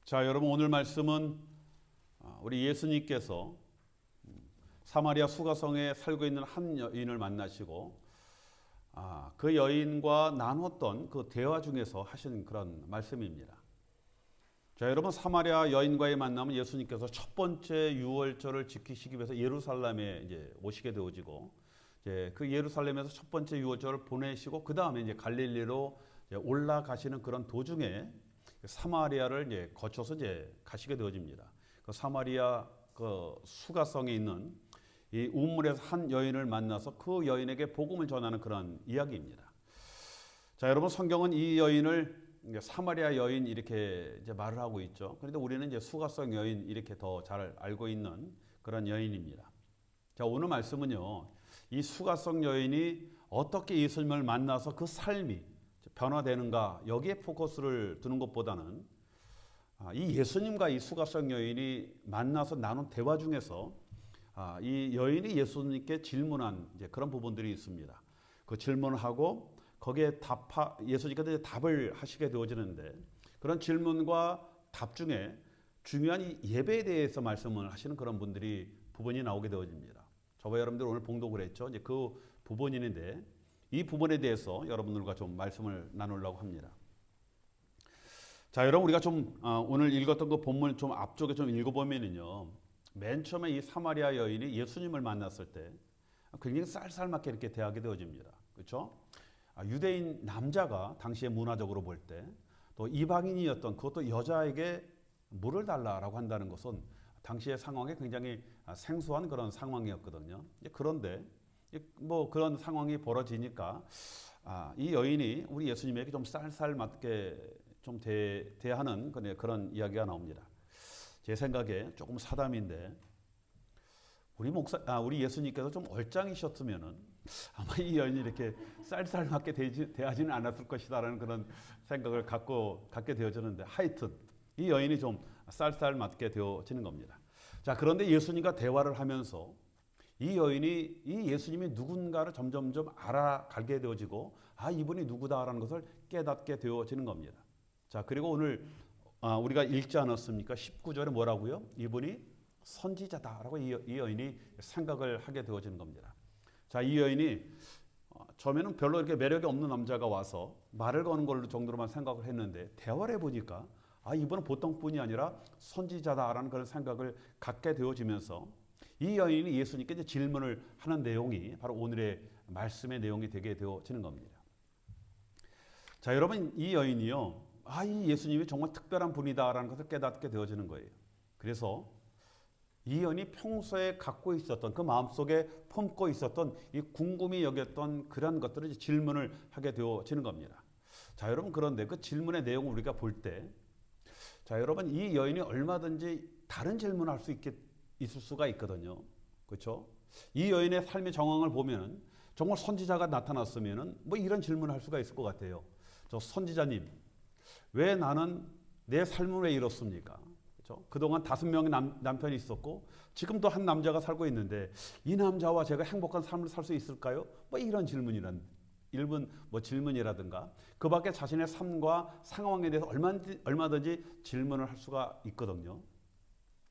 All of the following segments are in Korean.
자, 여러분 오늘 말씀은 우리 예수님께서 사마리아 수가성에 살고 있는 한 여인을 만나시고 그 여인과 나눴던 그 대화 중에서 하신 그런 말씀입니다. 자, 여러분 사마리아 여인과의 만남은 예수님께서 첫 번째 유월절을 지키시기 위해서 예루살렘에 이제 오시게 되어지고 이제 그 예루살렘에서 첫 번째 유월절을 보내시고 그 다음에 이제 갈릴리로 이제 올라가시는 그런 도중에 사마리아를 이제 거쳐서 이제 가시게 되어집니다. 그 사마리아 그 수가성에 있는 이 우물에서 한 여인을 만나서 그 여인에게 복음을 전하는 그런 이야기입니다. 자, 여러분 성경은 이 여인을 사마리아 여인 이렇게 이제 말을 하고 있죠. 그런데 우리는 이제 수가성 여인 이렇게 더 잘 알고 있는 그런 여인입니다. 자, 오늘 말씀은요, 이 수가성 여인이 어떻게 예수님을 만나서 그 삶이 변화되는가 여기에 포커스를 두는 것보다는 이 예수님과 이 수가성 여인이 만나서 나눈 대화 중에서 이 여인이 예수님께 질문한 이제 그런 부분들이 있습니다. 그 질문을 하고 거기에 예수님께서 답을 하시게 되어지는데 그런 질문과 답 중에 중요한 이 예배에 대해서 말씀을 하시는 그런 부분이 나오게 되어집니다. 저와 여러분들 오늘 봉독을 했죠. 이제 그 부분인데 이 부분에 대해서 여러분들과 좀 말씀을 나누려고 합니다. 자, 여러분 우리가 좀 오늘 읽었던 그 본문 좀 앞쪽에 좀 읽어보면은요, 맨 처음에 이 사마리아 여인이 예수님을 만났을 때 굉장히 쌀쌀맞게 이렇게 대하게 되어집니다. 그렇죠? 유대인 남자가 당시에 문화적으로 볼 때 또 이방인이었던 그것도 여자에게 물을 달라라고 한다는 것은 당시의 상황에 굉장히 생소한 그런 상황이었거든요. 그런데 뭐 그런 상황이 벌어지니까 이 여인이 우리 예수님에게 좀 쌀쌀맞게 좀 대하는 그런 이야기가 나옵니다. 제 생각에 조금 사담인데 우리 예수님께서 좀 얼짱이셨으면은 아마 이 여인이 이렇게 쌀쌀맞게 대하지는 않았을 것이다라는 그런 생각을 갖게 되어지는데 하여튼 이 여인이 좀 쌀쌀맞게 되어지는 겁니다. 자, 그런데 예수님과 대화를 하면서 이 여인이 이 예수님이 누군가를 점점점 알아가게 되어지고 이분이 누구다라는 것을 깨닫게 되어지는 겁니다. 자, 그리고 오늘 우리가 읽지 않았습니까? 19절에 뭐라고요? 이분이 선지자다라고 이 여인이 생각을 하게 되어지는 겁니다. 자, 이 여인이 처음에는 별로 이렇게 매력이 없는 남자가 와서 말을 거는 걸로 정도로만 생각을 했는데 대화를 해보니까 이분은 보통 분이 아니라 선지자다라는 그런 생각을 갖게 되어지면서 이 여인이 예수님께 이제 질문을 하는 내용이 바로 오늘의 말씀의 내용이 되게 되어지는 겁니다. 자, 여러분 이 여인이요, 이 예수님이 정말 특별한 분이다라는 것을 깨닫게 되어지는 거예요. 그래서 이 여인이 평소에 갖고 있었던 그 마음속에 품고 있었던 이 궁금히 여겼던 그런 것들을 질문을 하게 되어지는 겁니다. 자, 여러분 그런데 그 질문의 내용을 우리가 볼 때, 자, 여러분 이 여인이 얼마든지 다른 질문을 할 수 있을 수가 있거든요. 그렇죠? 이 여인의 삶의 정황을 보면 정말 선지자가 나타났으면 뭐 이런 질문을 할 수가 있을 것 같아요. 저 선지자님, 왜 나는 내 삶은 왜 이렇습니까? 그렇죠? 그동안 5명의 남편이 있었고 지금도 한 남자가 살고 있는데 이 남자와 제가 행복한 삶을 살 수 있을까요? 뭐 이런 일본 질문이라든가 그 밖에 자신의 삶과 상황에 대해서 얼마든지 질문을 할 수가 있거든요.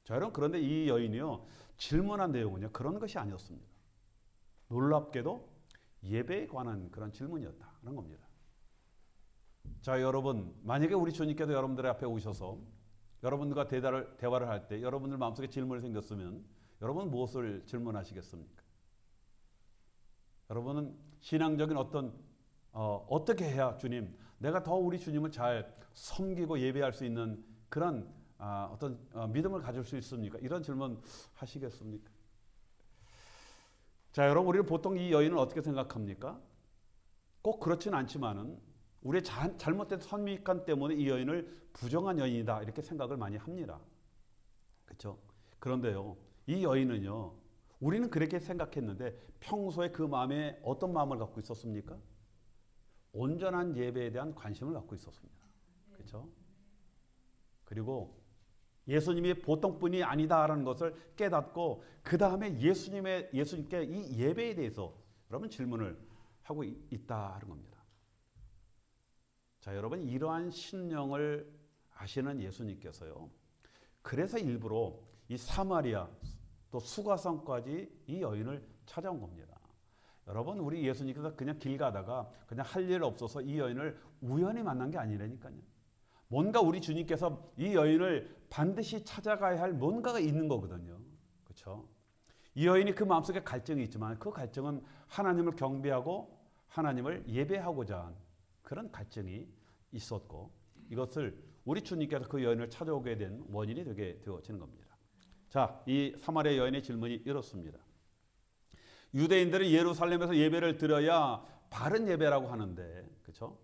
자, 여러분 그런데 이 여인이요, 질문한 내용은요 그런 것이 아니었습니다. 놀랍게도 예배에 관한 그런 질문이었다는 겁니다. 자, 여러분 만약에 우리 주님께서 여러분들의 앞에 오셔서 여러분들과 대화를 할 때 여러분들 마음속에 질문이 생겼으면 여러분 무엇을 질문하시겠습니까? 여러분은 신앙적인 어떻게 해야 주님, 내가 더 우리 주님을 잘 섬기고 예배할 수 있는 그런 믿음을 가질 수 있습니까? 이런 질문 하시겠습니까? 자, 여러분 우리는 보통 이 여인을 어떻게 생각합니까? 꼭 그렇진 않지만은 우리의 잘못된 선입관 때문에 이 여인을 부정한 여인이다 이렇게 생각을 많이 합니다. 그렇죠? 그런데요, 이 여인은요, 우리는 그렇게 생각했는데 평소에 그 마음에 어떤 마음을 갖고 있었습니까? 온전한 예배에 대한 관심을 갖고 있었습니다. 그렇죠? 그리고 예수님이 보통 분이 아니다라는 것을 깨닫고 그 다음에 예수님께 이 예배에 대해서 여러분 질문을 하고 있다는 겁니다. 자, 여러분 이러한 신령을 아시는 예수님께서요. 그래서 일부러 이 사마리아 또 수가성까지 이 여인을 찾아온 겁니다. 여러분, 우리 예수님께서 그냥 길 가다가 그냥 할 일 없어서 이 여인을 우연히 만난 게 아니라니까요. 뭔가 우리 주님께서 이 여인을 반드시 찾아가야 할 뭔가가 있는 거거든요. 그렇죠? 이 여인이 그 마음속에 갈증이 있지만 그 갈증은 하나님을 경배하고 하나님을 예배하고자 한 그런 갈증이 있었고, 이것을 우리 주님께서 그 여인을 찾아오게 된 원인이 되게 되어지는 겁니다. 자, 이 사마리아 여인의 질문이 이렇습니다. 유대인들은 예루살렘에서 예배를 드려야 바른 예배라고 하는데, 그렇죠?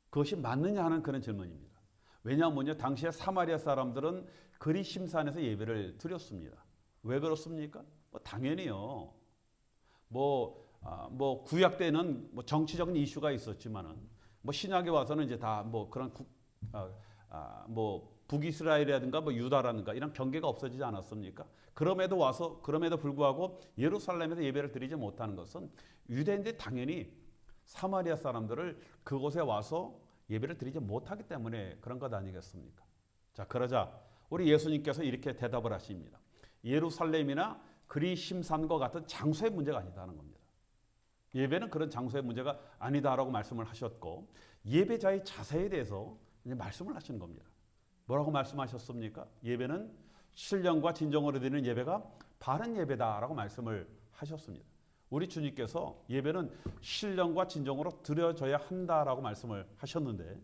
그것이 맞느냐 하는 그런 질문입니다. 왜냐하면요, 당시에 사마리아 사람들은 그리심산에서 예배를 드렸습니다. 왜 그렇습니까? 당연히요. 구약 때는 정치적인 이슈가 있었지만은 신약에 와서는 이제 다 그런 북이스라엘이라든가 유다라든가 이런 경계가 없어지지 않았습니까? 그럼에도 불구하고 예루살렘에서 예배를 드리지 못하는 것은 유대인들이 당연히 사마리아 사람들을 그곳에 와서 예배를 드리지 못하기 때문에 그런 것 아니겠습니까? 자, 그러자 우리 예수님께서 이렇게 대답을 하십니다. 예루살렘이나 그리심산과 같은 장소의 문제가 아니다는 겁니다. 예배는 그런 장소의 문제가 아니다라고 말씀을 하셨고, 예배자의 자세에 대해서 이제 말씀을 하시는 겁니다. 뭐라고 말씀하셨습니까? 예배는 신령과 진정으로 드리는 예배가 바른 예배다라고 말씀을 하셨습니다. 우리 주님께서 예배는 신령과 진정으로 드려져야 한다라고 말씀을 하셨는데,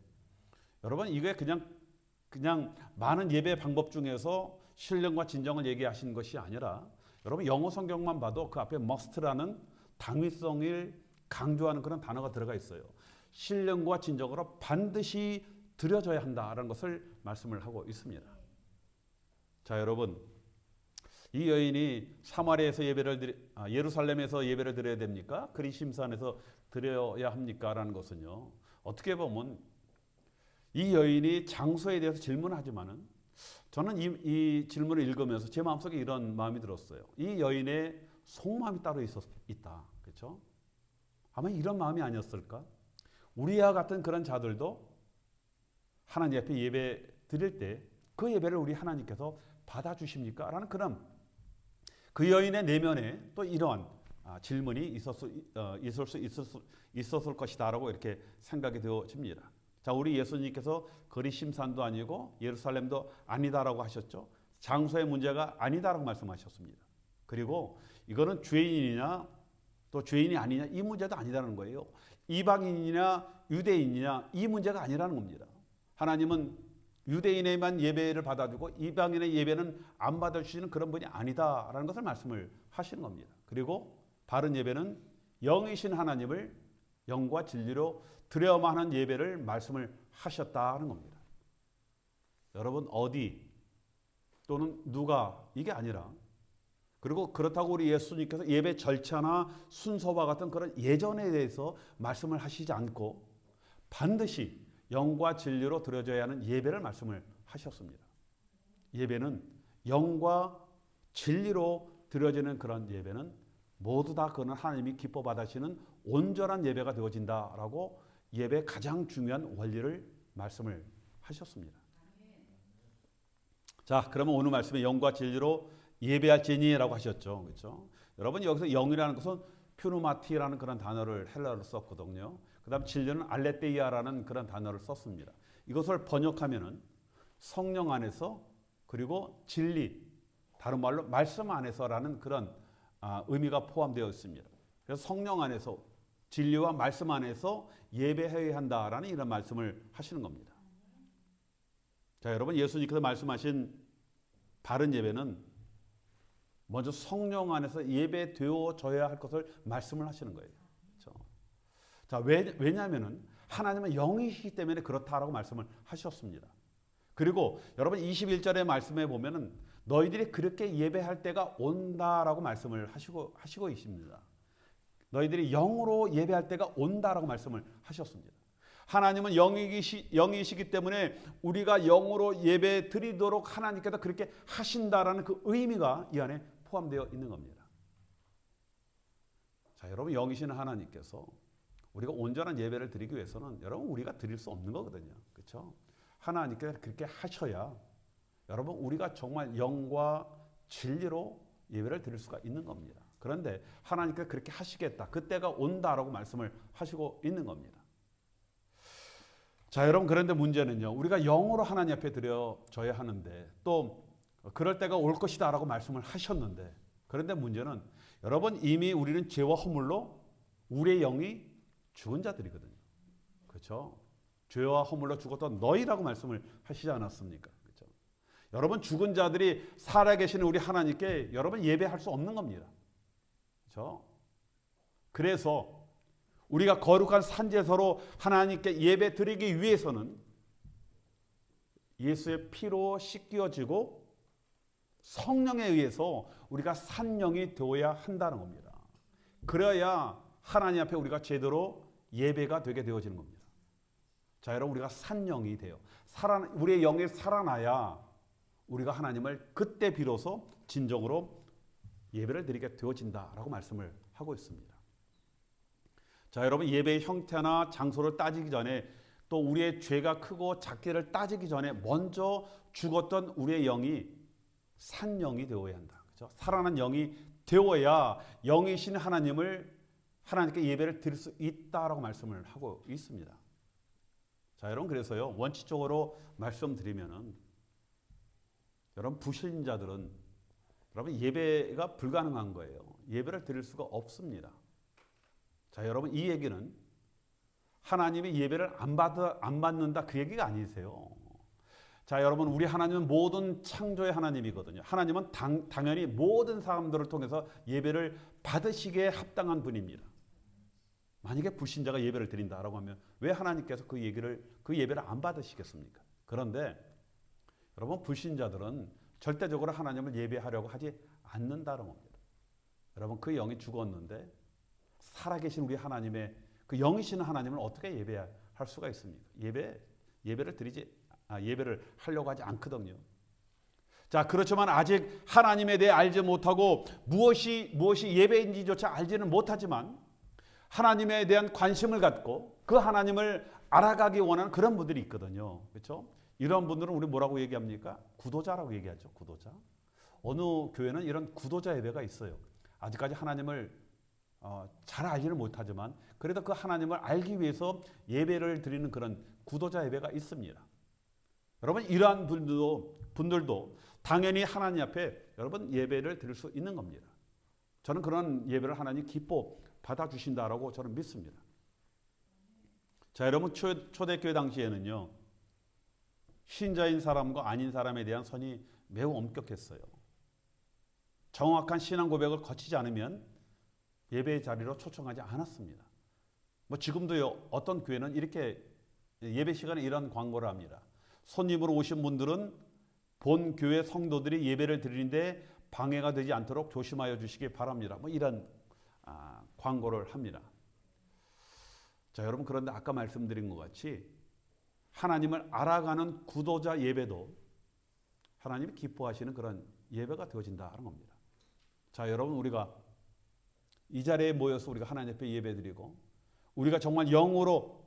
여러분, 이게 그냥 많은 예배 방법 중에서 신령과 진정을 얘기하신 것이 아니라, 여러분 영어 성경만 봐도 그 앞에 must라는 당위성을 강조하는 그런 단어가 들어가 있어요. 신령과 진정으로 반드시 드려져야 한다라는 것을 말씀을 하고 있습니다. 자, 여러분, 이 여인이 사마리아에서 예루살렘에서 예배를 드려야 됩니까? 그리심산에서 드려야 합니까? 라는 것은요, 어떻게 보면 이 여인이 장소에 대해서 질문하지만은, 저는 이 질문을 읽으면서 제 마음속에 이런 마음이 들었어요. 이 여인의 속마음이 따로 있다. 그렇죠? 아마 이런 마음이 아니었을까? 우리와 같은 그런 자들도 하나님 앞에 예배 드릴 때 그 예배를 우리 하나님께서 받아주십니까? 라는 그런 그 여인의 내면에 또 이러한 질문이 있었을 것이다 라고 이렇게 생각이 되어집니다. 자, 우리 예수님께서 그리심산도 아니고 예루살렘도 아니다라고 하셨죠. 장소의 문제가 아니다라고 말씀하셨습니다. 그리고 이거는 죄인이냐 또 죄인이 아니냐 이 문제도 아니라는 거예요. 이방인이냐 유대인이냐 이 문제가 아니라는 겁니다. 하나님은 유대인에만 예배를 받아주고 이방인의 예배는 안 받아주시는 그런 분이 아니다라는 것을 말씀을 하시는 겁니다. 그리고 바른 예배는 영이신 하나님을 영과 진리로 드려야만 하는 예배를 말씀을 하셨다는 겁니다. 여러분, 어디 또는 누가 이게 아니라, 그리고 그렇다고 우리 예수님께서 예배 절차나 순서와 같은 그런 예전에 대해서 말씀을 하시지 않고 반드시 영과 진리로 드려져야 하는 예배를 말씀을 하셨습니다. 예배는 영과 진리로 드려지는 그런 예배는 모두 다 그는 하나님이 기뻐 받으시는 온전한 예배가 되어진다라고 예배의 가장 중요한 원리를 말씀을 하셨습니다. 자, 그러면 오늘 말씀에 영과 진리로 예배할지니라고 하셨죠. 그렇죠? 여러분, 여기서 영이라는 것은 퓨누마티라는 그런 단어를 헬라어로 썼거든요. 그다음 진리는 알레테이아라는 그런 단어를 썼습니다. 이것을 번역하면은 성령 안에서, 그리고 진리, 다른 말로 말씀 안에서라는 그런 의미가 포함되어 있습니다. 그래서 성령 안에서, 진리와 말씀 안에서 예배해야 한다라는 이런 말씀을 하시는 겁니다. 자, 여러분, 예수님께서 말씀하신 바른 예배는 먼저 성령 안에서 예배되어져야 할 것을 말씀을 하시는 거예요. 그렇죠? 자, 왜냐하면은 하나님은 영이시기 때문에 그렇다라고 말씀을 하셨습니다. 그리고 여러분 21절의 말씀에 보면은 너희들이 그렇게 예배할 때가 온다라고 말씀을 하시고 있습니다. 너희들이 영으로 예배할 때가 온다라고 말씀을 하셨습니다. 하나님은 영이시기 때문에 우리가 영으로 예배 드리도록 하나님께서 그렇게 하신다라는 그 의미가 이 안에 포함되어 있는 겁니다. 자, 여러분, 영이신 하나님께서 우리가 온전한 예배를 드리기 위해서는 여러분 우리가 드릴 수 없는 거거든요. 그렇죠? 하나님께서 그렇게 하셔야 여러분 우리가 정말 영과 진리로 예배를 드릴 수가 있는 겁니다. 그런데 하나님께서 그렇게 하시겠다. 그때가 온다라고 말씀을 하시고 있는 겁니다. 자, 여러분 그런데 문제는요. 우리가 영으로 하나님 앞에 드려져야 하는데 또 그럴 때가 올 것이다라고 말씀을 하셨는데 그런데 문제는 여러분 이미 우리는 죄와 허물로 우리의 영이 죽은 자들이거든요. 그렇죠? 죄와 허물로 죽었던 너희라고 말씀을 하시지 않았습니까? 그렇죠? 여러분 죽은 자들이 살아계시는 우리 하나님께 여러분 예배할 수 없는 겁니다. 그렇죠? 그래서 우리가 거룩한 산제사로 하나님께 예배 드리기 위해서는 예수의 피로 씻겨지고 성령에 의해서 우리가 산영이 되어야 한다는 겁니다. 그래야 하나님 앞에 우리가 제대로 예배가 되게 되어지는 겁니다. 자, 여러분 우리가 산영이 돼요. 우리의 영이 살아나야 우리가 하나님을 그때 비로소 진정으로 예배를 드리게 되어진다라고 말씀을 하고 있습니다. 자, 여러분 예배의 형태나 장소를 따지기 전에 또 우리의 죄가 크고 작기를 따지기 전에 먼저 죽었던 우리의 영이 산영이 되어야 한다. 그렇죠? 살아난 영이 되어야 영이신 하나님께 예배를 드릴 수 있다라고 말씀을 하고 있습니다. 자, 여러분 그래서요 원칙적으로 말씀드리면은 여러분 불신자들은 여러분 예배가 불가능한 거예요. 예배를 드릴 수가 없습니다. 자, 여러분 이 얘기는 하나님이 예배를 안 받는다 그 얘기가 아니세요. 자, 여러분 우리 하나님은 모든 창조의 하나님이거든요. 하나님은 당연히 모든 사람들을 통해서 예배를 받으시기에 합당한 분입니다. 만약에 불신자가 예배를 드린다라고 하면 왜 하나님께서 그 예배를 안 받으시겠습니까? 그런데 여러분 불신자들은 절대적으로 하나님을 예배하려고 하지 않는다는 겁니다. 여러분 그 영이 죽었는데 살아계신 우리 하나님의 그 영이신 하나님을 어떻게 예배할 수가 있습니까? 예배를 하려고 하지 않거든요. 자, 그렇지만 아직 하나님에 대해 알지 못하고 무엇이 예배인지조차 알지는 못하지만 하나님에 대한 관심을 갖고 그 하나님을 알아가기 원하는 그런 분들이 있거든요. 그렇죠? 이런 분들은 우리 뭐라고 얘기합니까? 구도자라고 얘기하죠. 구도자. 어느 교회는 이런 구도자 예배가 있어요. 아직까지 하나님을 잘 알지는 못하지만 그래도 그 하나님을 알기 위해서 예배를 드리는 그런 구도자 예배가 있습니다. 여러분 이러한 분들도 당연히 하나님 앞에 여러분 예배를 드릴 수 있는 겁니다. 저는 그런 예배를 하나님 기뻐 받아주신다라고 저는 믿습니다. 자, 여러분 초대교회 당시에는요 신자인 사람과 아닌 사람에 대한 선이 매우 엄격했어요. 정확한 신앙 고백을 거치지 않으면 예배의 자리로 초청하지 않았습니다. 지금도요 어떤 교회는 이렇게 예배 시간에 이런 광고를 합니다. 손님으로 오신 분들은 본 교회 성도들이 예배를 드리는데 방해가 되지 않도록 조심하여 주시기 바랍니다. 이런 광고를 합니다. 자, 여러분 그런데 아까 말씀드린 것 같이 하나님을 알아가는 구도자 예배도 하나님이 기뻐하시는 그런 예배가 되어진다는 겁니다. 자, 여러분 우리가 이 자리에 모여서 우리가 하나님 앞에 예배드리고 우리가 정말 영으로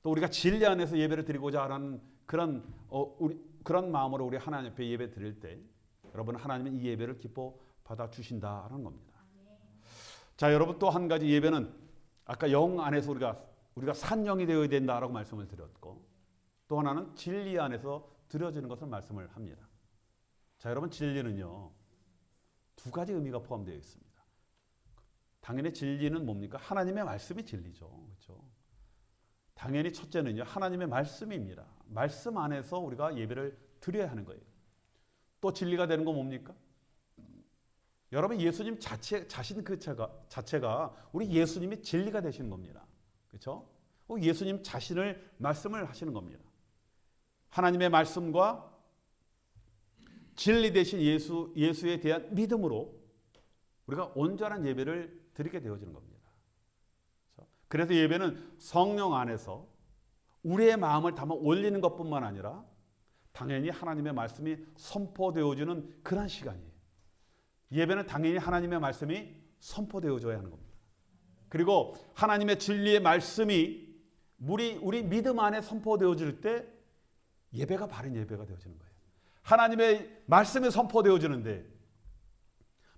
또 우리가 진리 안에서 예배를 드리고자 하는 그런 마음으로 우리 하나님 앞에 예배 드릴 때 여러분 하나님은 이 예배를 기뻐 받아 주신다는 겁니다. 자, 여러분 또 한 가지 예배는 아까 영 안에서 우리가 산영이 되어야 된다라고 말씀을 드렸고 또 하나는 진리 안에서 드려지는 것을 말씀을 합니다. 자, 여러분 진리는요 두 가지 의미가 포함되어 있습니다. 당연히 진리는 뭡니까? 하나님의 말씀이 진리죠. 그렇죠? 당연히 첫째는요 하나님의 말씀입니다. 말씀 안에서 우리가 예배를 드려야 하는 거예요. 또 진리가 되는 건 뭡니까? 여러분 예수님 자신 그 자체가 우리 예수님이 진리가 되시는 겁니다. 그렇죠? 예수님 자신을 말씀을 하시는 겁니다. 하나님의 말씀과 진리 되신 예수에 대한 믿음으로 우리가 온전한 예배를 드리게 되어지는 겁니다. 그래서 예배는 성령 안에서 우리의 마음을 담아 올리는 것뿐만 아니라 당연히 하나님의 말씀이 선포되어지는 그런 시간이에요. 예배는 당연히 하나님의 말씀이 선포되어져야 하는 겁니다. 그리고 하나님의 진리의 말씀이 우리 믿음 안에 선포되어질 때 예배가 바른 예배가 되어지는 거예요. 하나님의 말씀이 선포되어지는데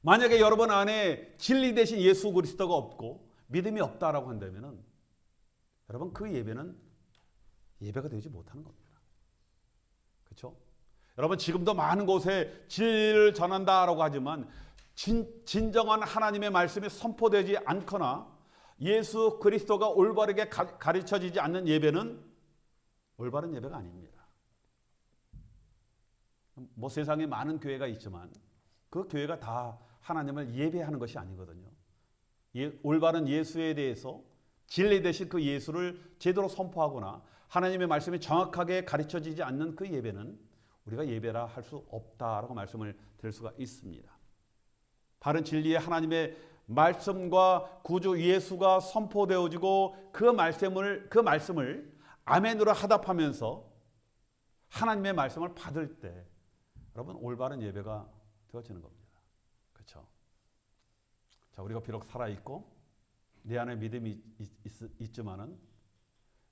만약에 여러분 안에 진리 대신 예수 그리스도가 없고 믿음이 없다라고 한다면은 여러분 그 예배는 예배가 되지 못하는 겁니다. 그렇죠? 여러분 지금도 많은 곳에 진리를 전한다라고 하지만 진정한 하나님의 말씀이 선포되지 않거나 예수 그리스도가 올바르게 가르쳐지지 않는 예배는 올바른 예배가 아닙니다. 뭐 세상에 많은 교회가 있지만 그 교회가 다 하나님을 예배하는 것이 아니거든요. 올바른 예수에 대해서 진리 대신 그 예수를 제대로 선포하거나 하나님의 말씀이 정확하게 가르쳐지지 않는 그 예배는 우리가 예배라 할 수 없다라고 말씀을 드릴 수가 있습니다. 바른 진리의 하나님의 말씀과 구주 예수가 선포되어지고 그 말씀을 아멘으로 하답하면서 하나님의 말씀을 받을 때 여러분 올바른 예배가 되어지는 겁니다. 그렇죠? 자, 우리가 비록 살아 있고 내 안에 믿음이 있지만은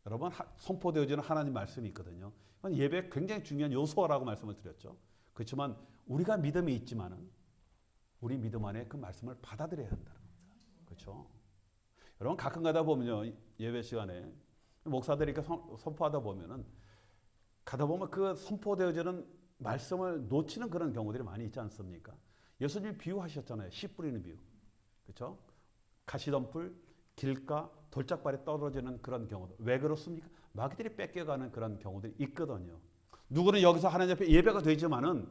여러분 선포되어지는 하나님 말씀이 있거든요. 예배 굉장히 중요한 요소라고 말씀을 드렸죠. 그렇지만 우리가 믿음이 있지만은 우리 믿음 안에 그 말씀을 받아들여야 한다는 겁니다. 그렇죠? 여러분 가끔 가다 보면요 예배 시간에 목사들이 선포하다 보면은 가다 보면 그 선포되어지는 말씀을 놓치는 그런 경우들이 많이 있지 않습니까? 예수님이 비유하셨잖아요. 씨 뿌리는 비유. 그렇죠? 가시덤불, 길가, 돌짝발에 떨어지는 그런 경우들. 왜 그렇습니까? 마귀들이 뺏겨가는 그런 경우들이 있거든요. 누구는 여기서 하나님 앞에 예배가 되지만은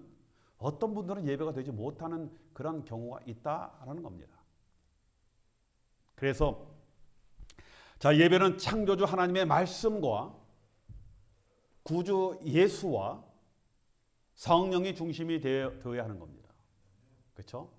어떤 분들은 예배가 되지 못하는 그런 경우가 있다라는 겁니다. 그래서 자, 예배는 창조주 하나님의 말씀과 구주 예수와 성령이 중심이 되어야 하는 겁니다. 그렇죠?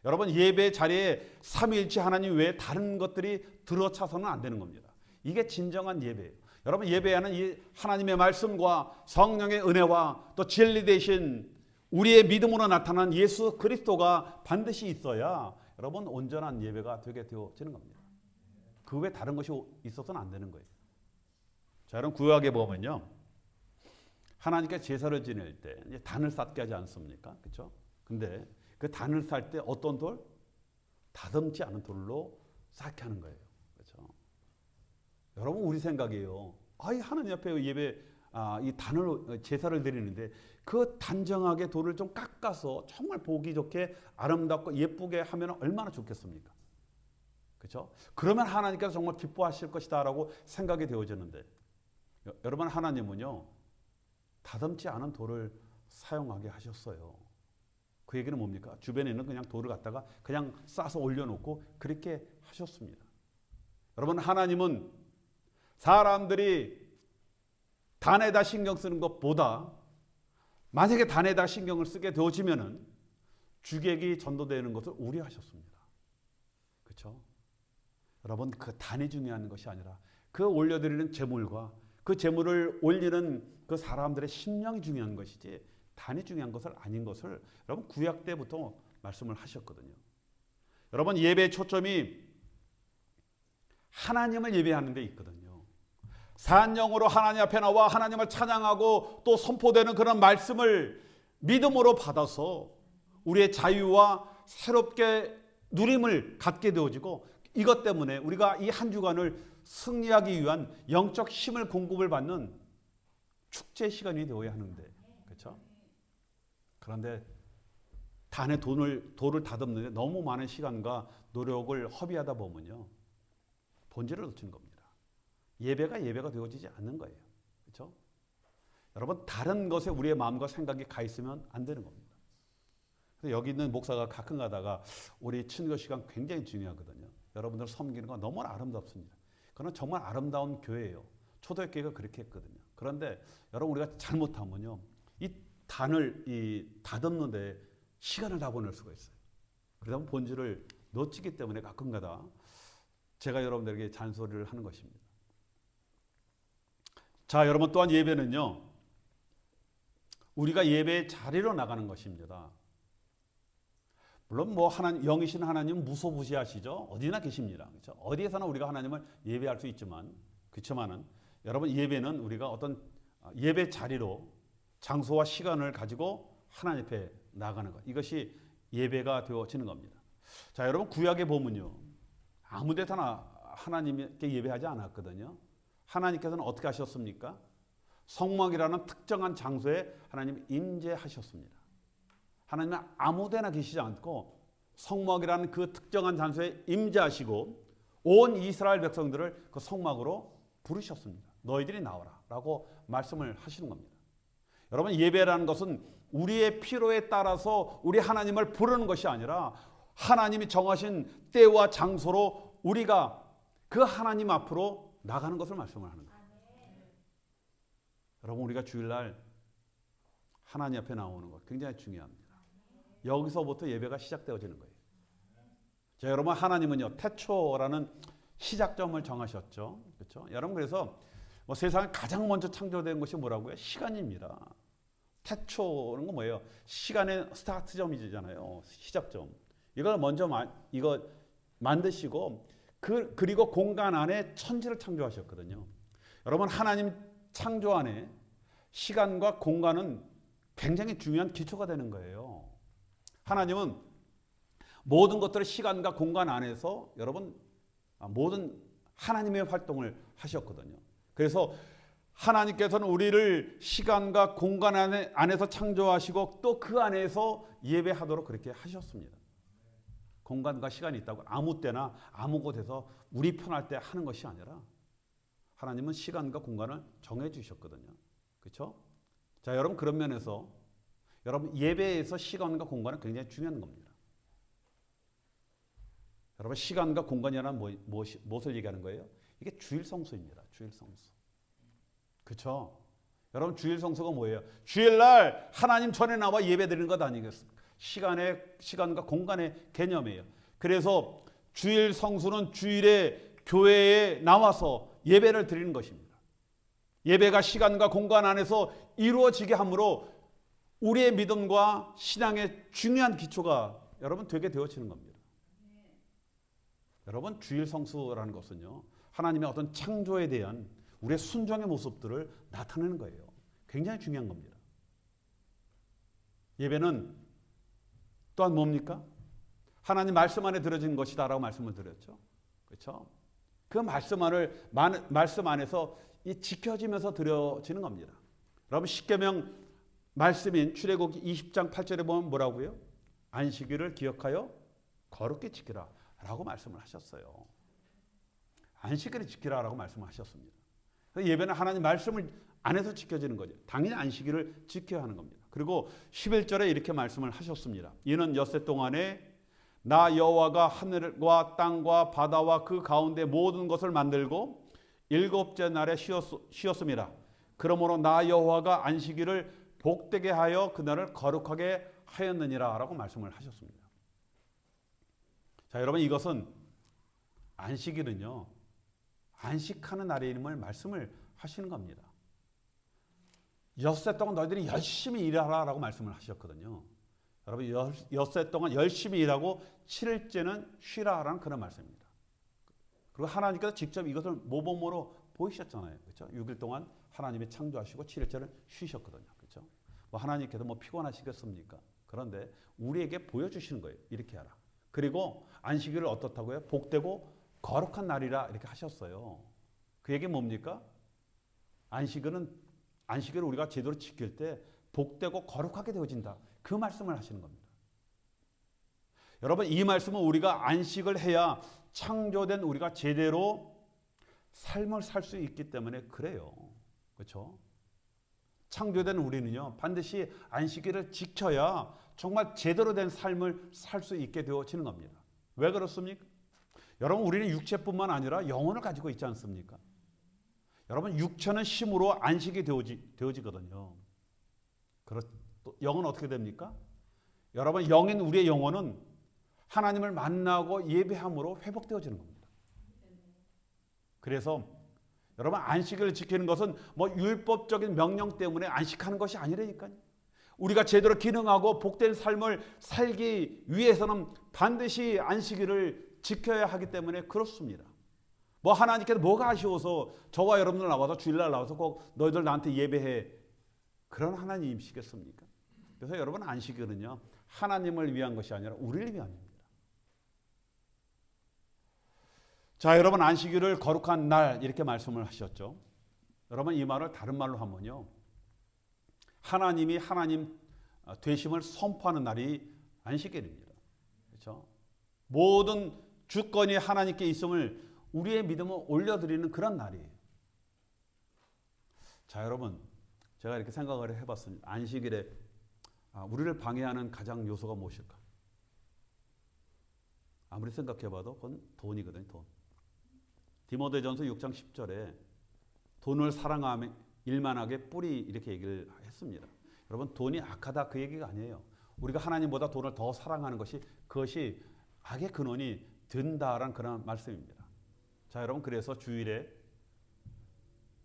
여러분 예배 자리에 삼위일체 하나님 외에 다른 것들이 들어차서는 안 되는 겁니다. 이게 진정한 예배예요. 여러분 예배하는 이 하나님의 말씀과 성령의 은혜와 또 진리 대신 우리의 믿음으로 나타난 예수 그리스도가 반드시 있어야 여러분 온전한 예배가 되게 되어지는 겁니다. 그 외에 다른 것이 있어서는 안 되는 거예요. 자, 여러분 구약에 보면요. 하나님께 제사를 지낼 때 이제 단을 쌓게 하지 않습니까? 그렇죠? 근데 그 단을 쌓을 때 어떤 돌? 다듬지 않은 돌로 쌓게 하는 거예요. 그렇죠? 여러분 우리 생각이에요. 이 하나님 앞에 이 단을 제사를 드리는데 그 단정하게 돌을 좀 깎아서 정말 보기 좋게 아름답고 예쁘게 하면 얼마나 좋겠습니까? 그렇죠? 그러면 하나님께서 정말 기뻐하실 것이다라고 생각이 되어지는데 여러분 하나님은요 다듬지 않은 돌을 사용하게 하셨어요. 그 얘기는 뭡니까? 주변에 있는 그냥 돌을 갖다가 그냥 싸서 올려놓고 그렇게 하셨습니다. 여러분 하나님은 사람들이 단에다 신경 쓰는 것보다 만약에 단에다 신경을 쓰게 되어지면은 주객이 전도되는 것을 우려하셨습니다. 그렇죠? 여러분 그 단이 중요한 것이 아니라 그 올려드리는 제물과 그 제물을 올리는 그 사람들의 심령이 중요한 것이지 단이 중요한 것을 아닌 것을 여러분 구약 때부터 말씀을 하셨거든요. 여러분 예배의 초점이 하나님을 예배하는 데 있거든요. 산영으로 하나님 앞에 나와 하나님을 찬양하고 또 선포되는 그런 말씀을 믿음으로 받아서 우리의 자유와 새롭게 누림을 갖게 되어지고 이것 때문에 우리가 이 한 주간을 승리하기 위한 영적 힘을 공급을 받는 축제 시간이 되어야 하는데 그렇죠? 그런데 단에 돌을 다듬는데 너무 많은 시간과 노력을 허비하다 보면요 본질을 놓치는 겁니다. 예배가 되어지지 않는 거예요. 그렇죠? 여러분 다른 것에 우리의 마음과 생각이 가 있으면 안 되는 겁니다. 그래서 여기 있는 목사가 가끔 가다가 우리 친교 시간 굉장히 중요하거든요. 여러분들 섬기는 건 너무나 아름답습니다. 그건 정말 아름다운 교회예요. 초대교회가 그렇게 했거든요. 그런데 여러분 우리가 잘못하면요 이 단을 다듬는데 시간을 다 보낼 수가 있어요. 그러다 보면 본질을 놓치기 때문에 가끔가다 제가 여러분들에게 잔소리를 하는 것입니다. 자, 여러분 또한 예배는요 우리가 예배의 자리로 나가는 것입니다. 물론 뭐 영이신 하나님 무소부시하시죠. 어디나 계십니다. 그렇죠? 어디에서나 우리가 하나님을 예배할 수 있지만 그렇지만은 여러분 예배는 우리가 어떤 예배 자리로 장소와 시간을 가지고 하나님 앞에 나가는 것. 이것이 예배가 되어지는 겁니다. 자, 여러분 구약에 보면요. 아무 데서나 하나님께 예배하지 않았거든요. 하나님께서는 어떻게 하셨습니까? 성막이라는 특정한 장소에 하나님 임재하셨습니다. 하나님은 아무 데나 계시지 않고 성막이라는 그 특정한 장소에 임재하시고 온 이스라엘 백성들을 그 성막으로 부르셨습니다. 너희들이 나와라 라고 말씀을 하시는 겁니다. 여러분 예배라는 것은 우리의 필요에 따라서 우리 하나님을 부르는 것이 아니라 하나님이 정하신 때와 장소로 우리가 그 하나님 앞으로 나가는 것을 말씀을 하는 거예요. 여러분 우리가 주일날 하나님 앞에 나오는 것 굉장히 중요합니다. 여기서부터 예배가 시작되어지는 거예요. 자, 여러분 하나님은요 태초라는 시작점을 정하셨죠. 그렇죠? 여러분 그래서 세상에 가장 먼저 창조된 것이 뭐라고요? 시간입니다. 태초는 거 뭐예요? 시간의 스타트점이잖아요. 시작점. 이걸 먼저 이거 만드시고 그리고 공간 안에 천지를 창조하셨거든요. 여러분 하나님 창조 안에 시간과 공간은 굉장히 중요한 기초가 되는 거예요. 하나님은 모든 것들을 시간과 공간 안에서 여러분 모든 하나님의 활동을 하셨거든요. 그래서 하나님께서는 우리를 시간과 공간 안에서 창조하시고 또 그 안에서 예배하도록 그렇게 하셨습니다. 공간과 시간이 있다고 아무 때나 아무 곳에서 우리 편할 때 하는 것이 아니라 하나님은 시간과 공간을 정해 주셨거든요. 그렇죠? 자, 여러분 그런 면에서 여러분 예배에서 시간과 공간은 굉장히 중요한 겁니다. 여러분 시간과 공간이라는 무엇을 얘기하는 거예요? 이게 주일 성수입니다. 주일 성수. 그렇죠? 여러분 주일 성수가 뭐예요? 주일날 하나님 전에 나와 예배 드리는 것 아니겠습니까? 시간과 공간의 개념이에요. 그래서 주일 성수는 주일에 교회에 나와서 예배를 드리는 것입니다. 예배가 시간과 공간 안에서 이루어지게 함으로 우리의 믿음과 신앙의 중요한 기초가 여러분 되게 되어지는 겁니다. 여러분 주일 성수라는 것은요 하나님의 어떤 창조에 대한 우리의 순종의 모습들을 나타내는 거예요. 굉장히 중요한 겁니다. 예배는 또한 뭡니까? 하나님 말씀 안에 들어진 것이다 라고 말씀을 드렸죠. 그렇죠? 그 말씀 안에서 지켜지면서 드려지는 겁니다. 여러분 십계명 말씀인 출애굽기 20장 8절에 보면 뭐라고요? 안식일을 기억하여 거룩히 지키라 라고 말씀을 하셨어요. 안식일을 지키라 라고 말씀을 하셨습니다. 예배는 하나님 말씀을 안에서 지켜지는 거죠. 당연히 안식일을 지켜야 하는 겁니다. 그리고 11절에 이렇게 말씀을 하셨습니다. 이는 엿새 동안에 나 여호와가 하늘과 땅과 바다와 그 가운데 모든 것을 만들고 일곱째 날에 쉬었습니다. 그러므로 나 여호와가 안식일을 복되게 하여 그날을 거룩하게 하였느니라 라고 말씀을 하셨습니다. 자, 여러분 이것은 안식일은요 안식하는 날임을 말씀을 하시는 겁니다. 엿새 동안 너희들이 열심히 일하라 라고 말씀을 하셨거든요. 여러분 엿새 동안 열심히 일하고 7일째는 쉬라라는 그런 말씀입니다. 그리고 하나님께서 직접 이것을 모범으로 보이셨잖아요. 그렇죠? 6일 동안 하나님이 창조하시고 7일째를 쉬셨거든요. 그렇죠? 하나님께서 피곤하시겠습니까? 그런데 우리에게 보여주시는 거예요. 이렇게 하라. 그리고 안식일을 어떻다고요? 복되고 거룩한 날이라 이렇게 하셨어요. 그 얘기 뭡니까? 안식일을 우리가 제대로 지킬 때 복되고 거룩하게 되어진다. 그 말씀을 하시는 겁니다. 여러분 이 말씀은 우리가 안식을 해야 창조된 우리가 제대로 삶을 살 수 있기 때문에 그래요. 그렇죠? 창조된 우리는요 반드시 안식일을 지켜야 정말 제대로 된 삶을 살 수 있게 되어지는 겁니다. 왜 그렇습니까? 여러분 우리는 육체뿐만 아니라 영혼을 가지고 있지 않습니까? 여러분 육체는 힘으로 안식이 되어지거든요. 영은 어떻게 됩니까? 여러분 영인 우리의 영혼은 하나님을 만나고 예배함으로 회복되어지는 겁니다. 그래서 여러분 안식일을 지키는 것은 율법적인 명령 때문에 안식하는 것이 아니라니까요. 우리가 제대로 기능하고 복된 삶을 살기 위해서는 반드시 안식일을 지켜야 하기 때문에 그렇습니다. 뭐 하나님께서 뭐가 아쉬워서 저와 여러분들 나와서 주일날 나와서 꼭 너희들 나한테 예배해. 그런 하나님이시겠습니까? 그래서 여러분 안식일은요. 하나님을 위한 것이 아니라 우리를 위함입니다. 자, 여러분 안식일을 거룩한 날 이렇게 말씀을 하셨죠. 여러분 이 말을 다른 말로 하면요. 하나님이 하나님 되심을 선포하는 날이 안식일입니다. 그렇죠? 모든 주권이 하나님께 있음을 우리의 믿음을 올려드리는 그런 날이에요. 자, 여러분 제가 이렇게 생각을 해봤습니다. 안식일에 우리를 방해하는 가장 요소가 무엇일까? 아무리 생각해봐도 그건 돈이거든요. 돈. 디모데전서 6장 10절에 돈을 사랑하며 일만하게 뿌리 이렇게 얘기를 했습니다. 여러분 돈이 악하다 그 얘기가 아니에요. 우리가 하나님보다 돈을 더 사랑하는 것이 그것이 악의 근원이 된다라는 그런 말씀입니다. 자, 여러분 그래서 주일에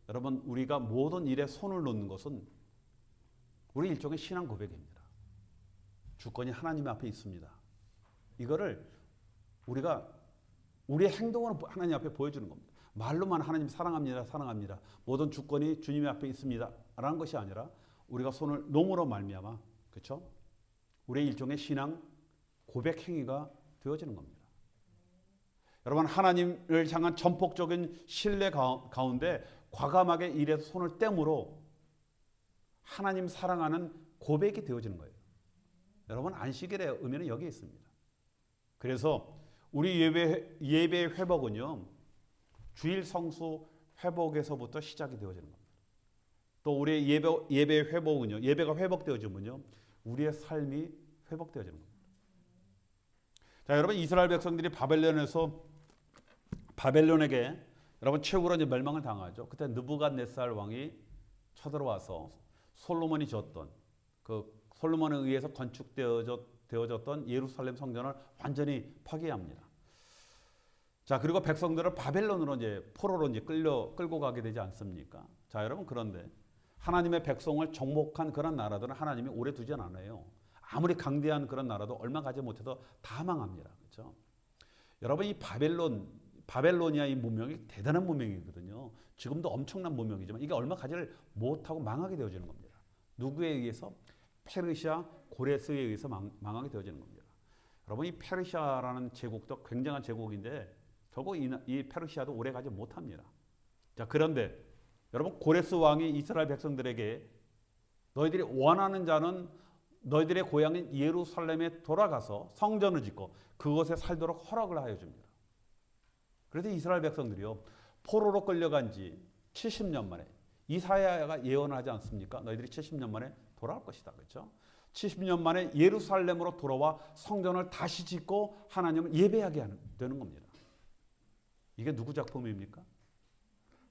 여러분 우리가 모든 일에 손을 놓는 것은 우리 일종의 신앙 고백입니다. 주권이 하나님 앞에 있습니다. 이거를 우리가 우리의 행동으로 하나님 앞에 보여주는 겁니다. 말로만 하나님 사랑합니다. 사랑합니다. 모든 주권이 주님 앞에 있습니다. 라는 것이 아니라 우리가 손을 놓음으로 말미암아 그렇죠? 우리의 일종의 신앙 고백 행위가 되어지는 겁니다. 여러분 하나님을 향한 전폭적인 신뢰 가운데 과감하게 일에서 손을 떼므로 하나님 사랑하는 고백이 되어지는 거예요. 여러분 안식일의 의미는 여기에 있습니다. 그래서 우리 예배 회복은요. 주일 성수 회복에서부터 시작이 되어지는 겁니다. 또 우리의 예배 회복은요. 예배가 회복되어지면요. 우리의 삶이 회복되어지는 겁니다. 자, 여러분 이스라엘 백성들이 바벨론에게 여러분 최후로 이제 멸망을 당하죠. 그때 느부갓네살 왕이 쳐들어와서 솔로몬이 졌던 그 솔로몬에 의해서 건축되어졌던 예루살렘 성전을 완전히 파괴합니다. 자, 그리고 백성들을 바벨론으로 이제 포로로 이제 끌고 가게 되지 않습니까? 자, 여러분 그런데 하나님의 백성을 정복한 그런 나라들은 하나님이 오래 두지 않아요. 아무리 강대한 그런 나라도 얼마 가지 못해서 다 망합니다. 그렇죠? 여러분 이 바벨로니아 이 문명이 대단한 문명이거든요. 지금도 엄청난 문명이지만 이게 얼마 가지를 못하고 망하게 되어지는 겁니다. 누구에 의해서? 페르시아 고레스에 의해서 망하게 되어지는 겁니다. 여러분 이 페르시아라는 제국도 굉장한 제국인데 결국 이 페르시아도 오래 가지 못합니다. 자, 그런데 여러분 고레스 왕이 이스라엘 백성들에게 너희들이 원하는 자는 너희들의 고향인 예루살렘에 돌아가서 성전을 짓고 그곳에 살도록 허락을 하여 줍니다. 그래서 이스라엘 백성들이요 포로로 끌려간 지 70년 만에 이사야가 예언하지 않습니까? 너희들이 70년 만에 돌아올 것이다. 그렇죠? 70년 만에 예루살렘으로 돌아와 성전을 다시 짓고 하나님을 예배하게 되는 겁니다. 이게 누구 작품입니까?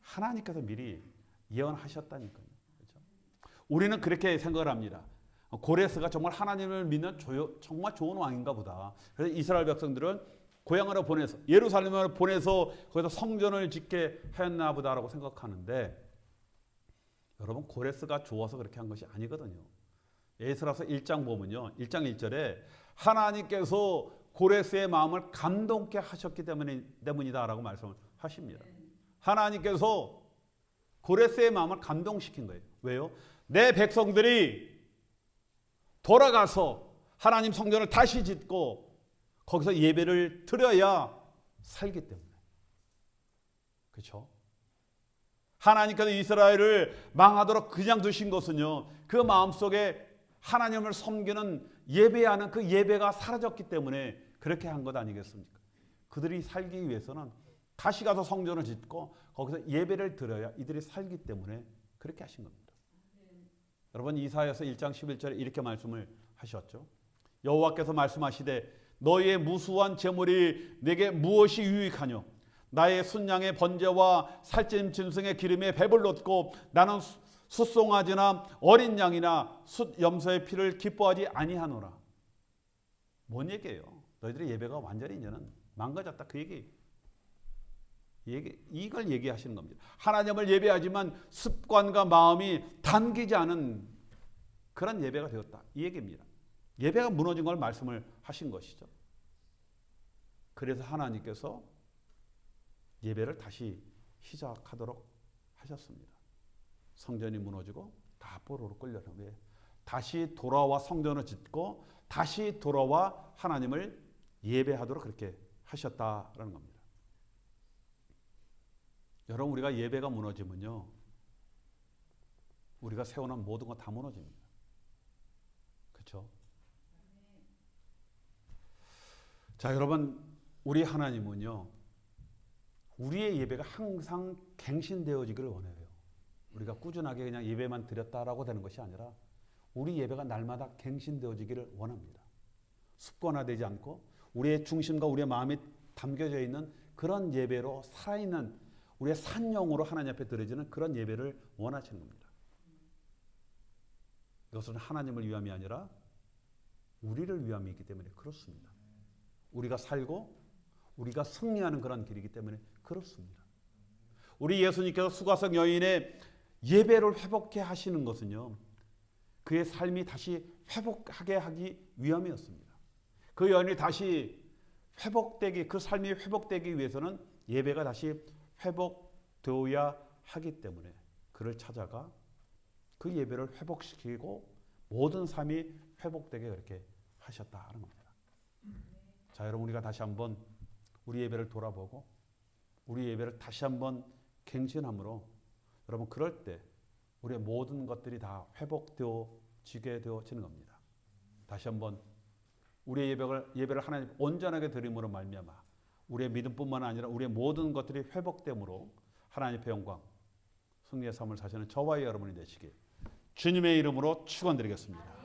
하나님께서 미리 예언하셨다니까요. 그렇죠? 우리는 그렇게 생각을 합니다. 고레스가 정말 하나님을 믿는 정말 좋은 왕인가 보다. 그래서 이스라엘 백성들은 고향으로 보내서 예루살렘으로 보내서 거기서 성전을 짓게 하였나 보다라고 생각하는데 여러분 고레스가 좋아서 그렇게 한 것이 아니거든요. 에스라서 1장 보면요. 1장 1절에 하나님께서 고레스의 마음을 감동케 하셨기 때문이다라고 말씀을 하십니다. 하나님께서 고레스의 마음을 감동시킨 거예요. 왜요? 내 백성들이 돌아가서 하나님 성전을 다시 짓고 거기서 예배를 드려야 살기 때문에. 그렇죠? 하나님께서 이스라엘을 망하도록 그냥 두신 것은요. 그 마음속에 하나님을 섬기는 예배하는 그 예배가 사라졌기 때문에 그렇게 한 것 아니겠습니까? 그들이 살기 위해서는 다시 가서 성전을 짓고 거기서 예배를 드려야 이들이 살기 때문에 그렇게 하신 겁니다. 여러분 이사야서 1장 11절에 이렇게 말씀을 하셨죠. 여호와께서 말씀하시되 너희의 무수한 재물이 내게 무엇이 유익하뇨? 나의 순양의 번제와 살찐 짐승의 기름에 배불렀고 나는 숫송아지나 어린 양이나 숫염소의 피를 기뻐하지 아니하노라. 뭔 얘기예요? 너희들의 예배가 완전히 이제는 망가졌다. 그 이걸 얘기하시는 겁니다. 하나님을 예배하지만 습관과 마음이 담기지 않은 그런 예배가 되었다. 이 얘기입니다. 예배가 무너진 걸 말씀을 하신 것이죠. 그래서 하나님께서 예배를 다시 시작하도록 하셨습니다. 성전이 무너지고 다 포로로 끌려는 거예요. 다시 돌아와 성전을 짓고 다시 돌아와 하나님을 예배하도록 그렇게 하셨다라는 겁니다. 여러분, 우리가 예배가 무너지면요, 우리가 세워놓은 모든 거 다 무너집니다. 그렇죠? 자, 여러분, 우리 하나님은요, 우리의 예배가 항상 갱신되어지기를 원해요. 우리가 꾸준하게 그냥 예배만 드렸다라고 되는 것이 아니라 우리 예배가 날마다 갱신되어지기를 원합니다. 습관화되지 않고 우리의 중심과 우리의 마음이 담겨져 있는 그런 예배로 살아있는 우리의 산영으로 하나님 앞에 드려지는 그런 예배를 원하시는 겁니다. 이것은 하나님을 위함이 아니라 우리를 위함이기 때문에 그렇습니다. 우리가 살고 우리가 승리하는 그런 길이기 때문에 그렇습니다. 우리 예수님께서 수가성 여인의 예배를 회복해 하시는 것은요, 그의 삶이 다시 회복하게 하기 위함이었습니다. 그 여인이 다시 회복되기, 그 삶이 회복되기 위해서는 예배가 다시 회복되어야 하기 때문에 그를 찾아가 그 예배를 회복시키고 모든 삶이 회복되게 그렇게 하셨다는 겁니다. 자, 여러분, 우리가 다시 한번 우리 예배를 돌아보고 우리 예배를 다시 한번 갱신함으로 여러분, 그럴 때 우리의 모든 것들이 다 회복되어지게 되어지는 겁니다. 다시 한번 우리의 예배를 하나님 온전하게 드림으로 말미암아 우리의 믿음뿐만 아니라 우리의 모든 것들이 회복됨으로 하나님의 영광, 승리의 삶을 사시는 저와 여러분이 되시길 주님의 이름으로 축원드리겠습니다.